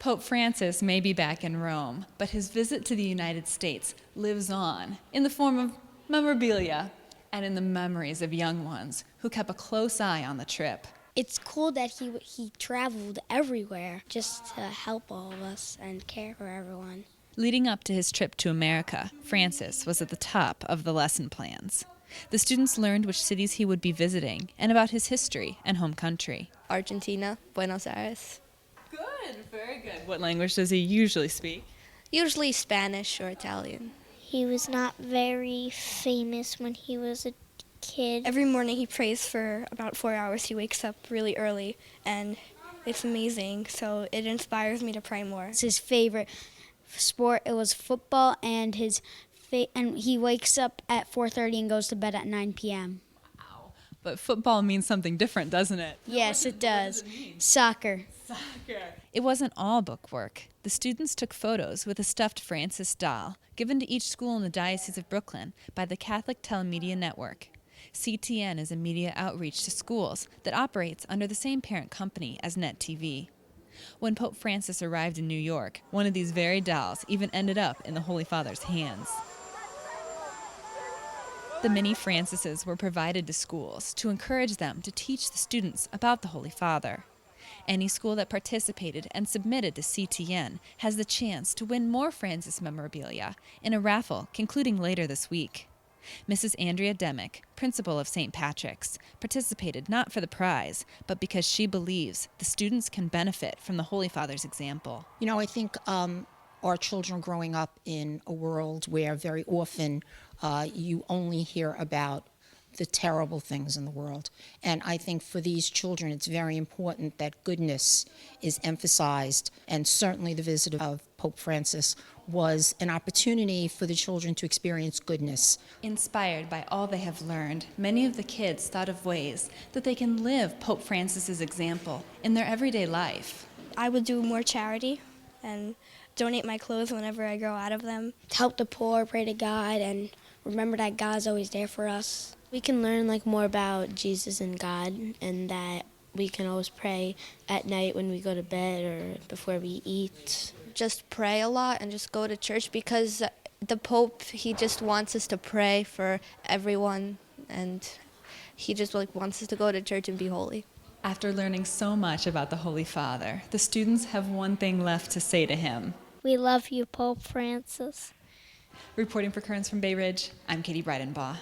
Pope Francis may be back in Rome, but his visit to the United States lives on in the form of memorabilia and in the memories of young ones who kept a close eye on the trip. It's cool that he traveled everywhere just to help all of us and care for everyone. Leading up to his trip to America, Francis was at the top of the lesson plans. The students learned which cities he would be visiting and about his history and home country. Argentina, Buenos Aires. Good, very good. What language does he usually speak? Usually Spanish or Italian. He was not very famous when he was a kid. Every morning he prays for about 4 hours. He wakes up really early, and it's amazing, so it inspires me to pray more. It's his favorite sport. It was football, and and he wakes up at 4:30 and goes to bed at 9 p.m. Wow. But football means something different, doesn't it? Yes, it does. What does it mean? Soccer. It wasn't all bookwork. The students took photos with a stuffed Francis doll given to each school in the Diocese of Brooklyn by the Catholic Telemedia Network. CTN is a media outreach to schools that operates under the same parent company as Net TV. When Pope Francis arrived in New York, one of these very dolls even ended up in the Holy Father's hands. The mini Francises were provided to schools to encourage them to teach the students about the Holy Father. Any school that participated and submitted to CTN has the chance to win more Francis memorabilia in a raffle concluding later this week. Mrs. ANDREA DEMIC, principal of St. Patrick's, participated not for the prize, but because she believes the students can benefit from the Holy Father's example. You know, I think our children growing up in a world where very often you only hear about the terrible things in the world. And I think for these children, it's very important that goodness is emphasized. And certainly the visit of Pope Francis was an opportunity for the children to experience goodness. Inspired by all they have learned, many of the kids thought of ways that they can live Pope Francis's example in their everyday life. I would do more charity and donate my clothes whenever I grow out of them. To help the poor, pray to God, and remember that God's always there for us. We can learn more about Jesus and God, and that we can always pray at night when we go to bed or before we eat. Just pray a lot and just go to church, because the Pope, he just wants us to pray for everyone, and he just wants us to go to church and be holy. After learning so much about the Holy Father, the students have one thing left to say to him. We love you, Pope Francis. Reporting for Currents from Bay Ridge, I'm Katie Breidenbach.